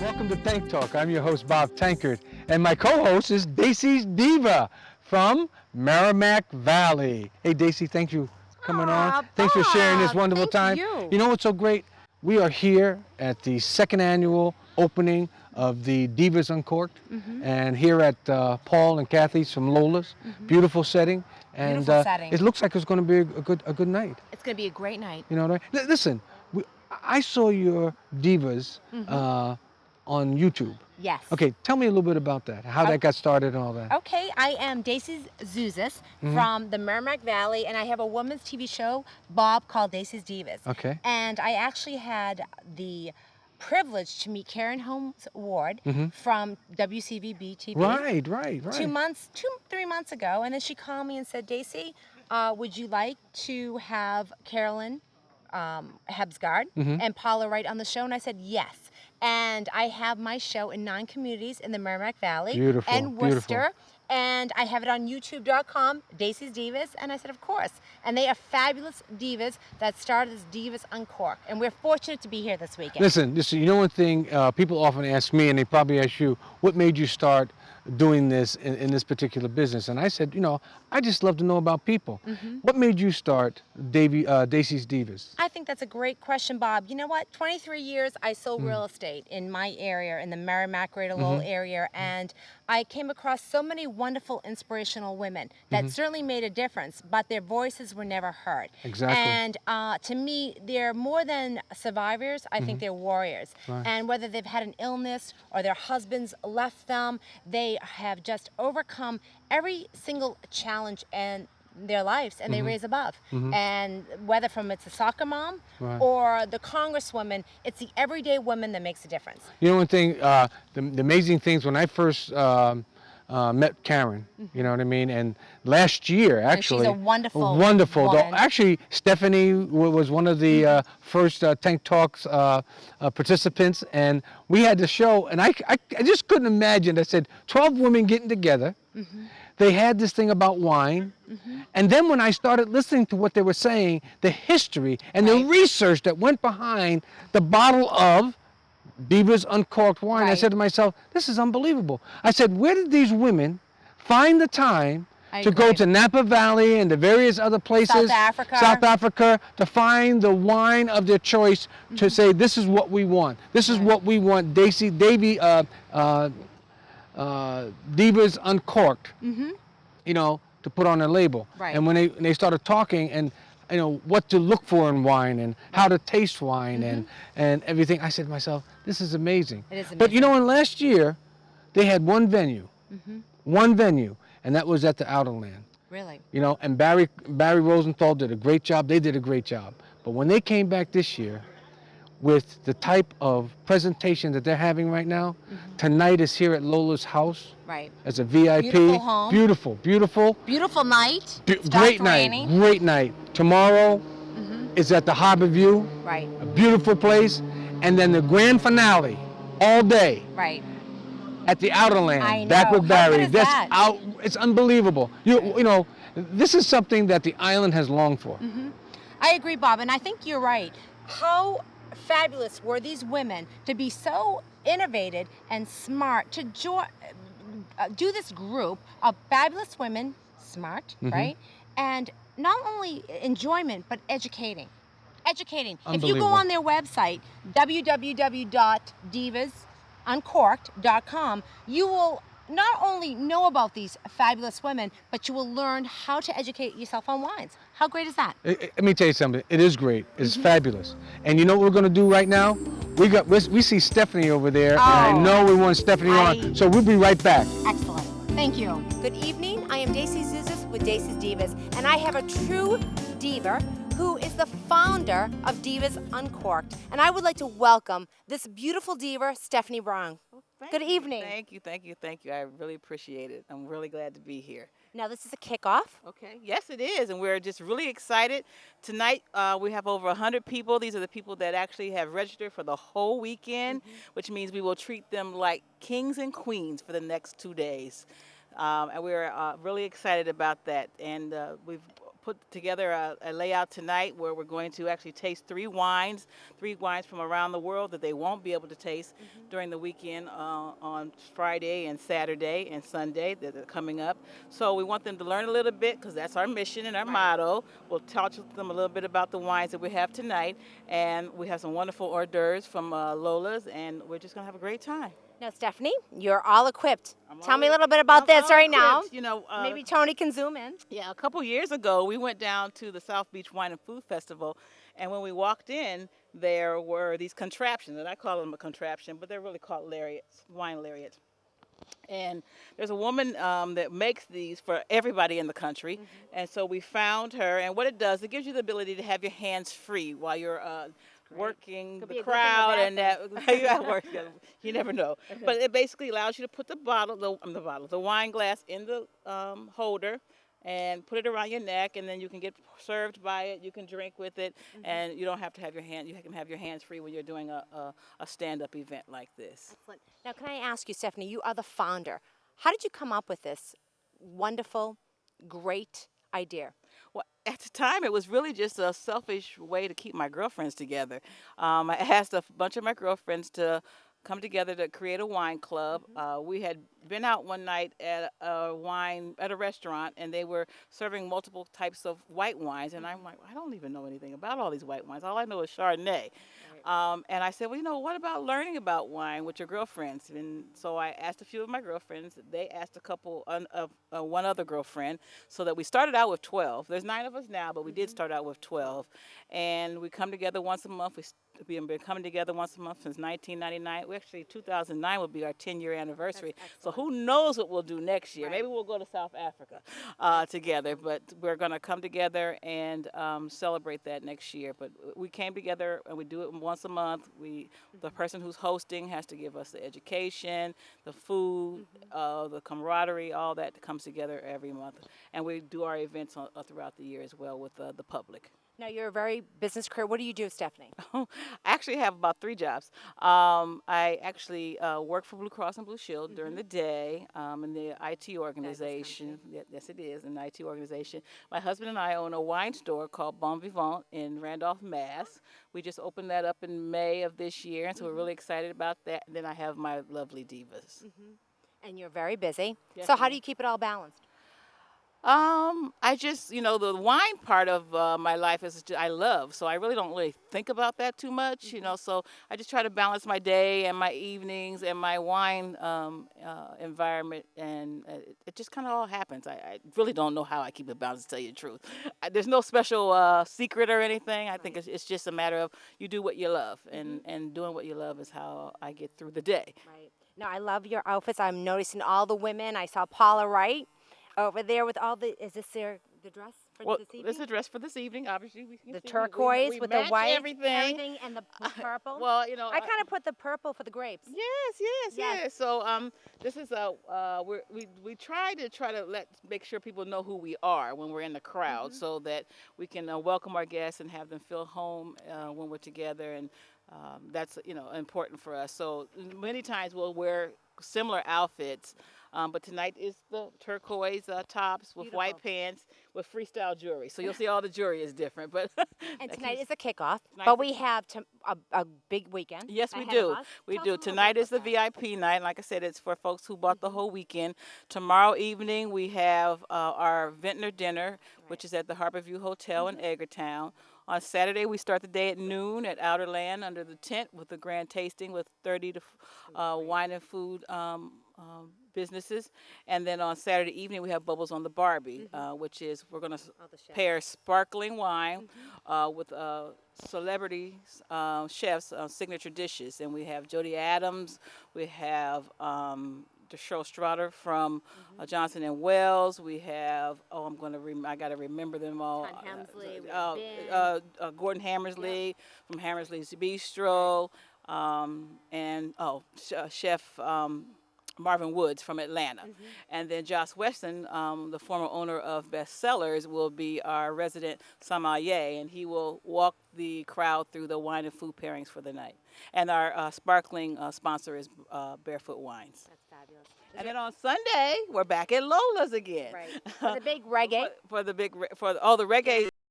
Welcome to Tank Talk. I'm your host, Bob Tankard, and my co-host is Dacey's Diva from Merrimack Valley. Hey, Dacey, thank you for coming on. Thanks for sharing this wonderful time. You know what's so great? We are here at the second annual opening of the Divas Uncorked, and here at Paul and Kathy's from Lola's. Beautiful setting, and it looks like it's going to be a good night. It's going to be a great night. You know what I mean? Listen, I saw your Divas on YouTube. Yes. Okay, tell me a little bit about that, how that got started and all that. Okay, I am Dacey's Zuzas from the Merrimack Valley, and I have a women's TV show, Bob, called Dacey's Divas. Okay. And I actually had the privilege to meet Karen Holmes Ward from WCVB TV. Right. 3 months ago, and then she called me and said, Dacey, would you like to have Carolyn Hebsgard and Paula Wright on the show? And I said yes. And I have my show in 9 communities in the Merrimack Valley and Worcester. And I have it on youtube.com, Dacey's Divas. And I said, of course. And they are fabulous divas that started as Divas Uncorked. And we're fortunate to be here this weekend. Listen, you know one thing, people often ask me, and they probably ask you, what made you start doing this in this particular business? And I said, you know, I just love to know about people. What made you start Dacey's Divas? I think that's a great question, Bob. You know what? 23 years I sold real estate in my area, in the Merrimack, Greater Lowell area, and I came across so many wonderful, inspirational women that certainly made a difference, but their voices were never heard. Exactly. And to me, they're more than survivors. I think they're warriors. Right. And whether they've had an illness or their husbands left them, they have just overcome every single challenge in their lives, and they raise above. And whether it's a soccer mom or the congresswoman, it's the everyday woman that makes a difference. You know one thing, the amazing things when I first met Karen, you know what I mean? And last year, actually. And she's a wonderful woman. Actually, Stephanie was one of the first Tank Talks participants, and we had the show, and I just couldn't imagine. I said, 12 women getting together. They had this thing about wine, and then when I started listening to what they were saying, the history and the research that went behind the bottle of Divas Uncorked wine, I said to myself, this is unbelievable. I said, where did these women find the time to go to Napa Valley and the various other places, South Africa, to find the wine of their choice to say, this is what we want. This is what we want, Divas Uncorked, you know, to put on a label. And when they started talking and, you know, what to look for in wine and how to taste wine and everything, I said to myself, this is amazing. It is amazing. But you know, in last year, they had one venue, and that was at the Outer Land. Really? You know, and Barry Rosenthal did a great job. They did a great job. But when they came back this year, with the type of presentation that they're having right now, tonight is here at Lola's house. As a VIP. Beautiful home. Beautiful. Beautiful night. Great night. Tomorrow is at the Harbor View. A beautiful place. And then the grand finale, all day. At the Outer Land. I know. Back with Barry. How good is that? It's unbelievable. You know, this is something that the island has longed for. I agree, Bob, and I think you're right. How fabulous were these women to be so innovative and smart to do this group of fabulous women, smart, right? And not only enjoyment, but educating. If you go on their website, www.divasuncorked.com, you will not only know about these fabulous women, but you will learn how to educate yourself on wines. How great is that? Let me tell you something. It is great. It's fabulous. And you know what we're going to do right now? We see Stephanie over there, and I know we want Stephanie on, so we'll be right back. Excellent. Thank you. Good evening. I am Dacey Zuzas with Dacey's Divas, and I have a true diva who is the founder of Divas Uncorked. And I would like to welcome this beautiful diva, Stephanie Brown. Good evening. Thank you. I really appreciate it. I'm really glad to be here. Now, this is a kickoff. Okay. Yes, it is. And we're just really excited. Tonight, we have over 100 people. These are the people that actually have registered for the whole weekend, which means we will treat them like kings and queens for the next 2 days. And we're really excited about that. And we've put together a layout tonight where we're going to actually taste three wines from around the world that they won't be able to taste during the weekend on Friday and Saturday and Sunday that are coming up. So we want them to learn a little bit because that's our mission and our motto. We'll talk to them a little bit about the wines that we have tonight, and we have some wonderful hors d'oeuvres from Lola's, and we're just going to have a great time. Now, Stephanie, you're all equipped. Tell me a all- little bit about this all right now. equipped. You know, Maybe Tony can zoom in. yeah, a couple years ago, we went down to the South Beach Wine and Food Festival, and when we walked in, there were these contraptions, and I call them a contraption, but they're really called lariats, wine lariats. And there's a woman that makes these for everybody in the country, and so we found her. And what it does, it gives you the ability to have your hands free while you're working Could be the a good thing or crowd, bad and that you at work. You never know. But it basically allows you to put the wine glass in the holder, and put it around your neck, and then you can get served by it. You can drink with it, and you don't have to have your hand. You can have your hands free when you're doing a stand-up event like this. Excellent. Now, can I ask you, Stephanie, you are the founder. How did you come up with this wonderful, great idea? Well, at the time, it was really just a selfish way to keep my girlfriends together. I asked a bunch of my girlfriends to come together to create a wine club. We had been out one night at a restaurant, and they were serving multiple types of white wines, and I'm like, I don't even know anything about all these white wines. All I know is Chardonnay. And I said, well, what about learning about wine with your girlfriends? And so I asked a few of my girlfriends. They asked one other girlfriend, so that we started out with 12. There's 9 of us now, but we did start out with 12. And we come together once a month. We've been coming together once a month since 1999. We actually, 2009 will be our 10-year anniversary. So who knows what we'll do next year? Maybe we'll go to South Africa together. But we're going to come together and celebrate that next year. But we came together, and we do it once a month. The person who's hosting has to give us the education, the food, the camaraderie, all that comes together every month. And we do our events throughout the year as well with the public. Now, you're a very business career. What do you do, Stephanie? I actually have about 3 jobs. I actually work for Blue Cross and Blue Shield during the day in the IT organization. Yes, it is, an IT organization. My husband and I own a wine store called Bon Vivant in Randolph, Mass. We just opened that up in May of this year, and so we're really excited about that. And then I have my lovely Divas. And you're very busy. Yes, So how ma'am. do you keep it all balanced? I just, the wine part of my life is I love, so I really don't really think about that too much, so I just try to balance my day and my evenings and my wine environment, and it just kind of all happens. I really don't know how I keep it balanced, to tell you the truth. There's no special secret or anything. I think it's just a matter of you do what you love, and doing what you love is how I get through the day. Right. Now, I love your outfits. I'm noticing all the women. I saw Paula Wright over there with all the, is this the dress for this evening? This is a dress for this evening, obviously. The turquoise with the white, everything. and the purple. Well, I kind of put the purple for the grapes. Yes. So this is we try to make sure people know who we are when we're in the crowd, so that we can welcome our guests and have them feel home when we're together, and that's important for us. So many times we'll wear similar outfits. But tonight is the turquoise tops with white pants with freestyle jewelry. So you'll see all the jewelry is different. But and tonight is the kickoff. But we have a big weekend. Yes, we ahead do. of us. We Tell do. us a little Tonight bit is the about that. VIP night. Like I said, it's for folks who bought the whole weekend. Tomorrow evening we have our Vineyard dinner, which is at the Harborview Hotel in Edgartown. On Saturday, we start the day at noon at Outerland under the tent with the grand tasting with 30 wine and food businesses. And then on Saturday evening, we have Bubbles on the Barbie, which is we're going to pair sparkling wine with celebrity chefs' signature dishes. And we have Jody Adams, we have Cheryl Strotter from Johnson and Wells. We have I got to remember them all. Gordon Hammersley from Hammersley's Bistro, and Chef Marvin Woods from Atlanta. And then Josh Weston, the former owner of Bestsellers, will be our resident sommelier, and he will walk the crowd through the wine and food pairings for the night. And our sparkling sponsor is Barefoot Wines. That's fabulous. And then on Sunday, we're back at Lola's again. Right. For the big reggae. For the reggae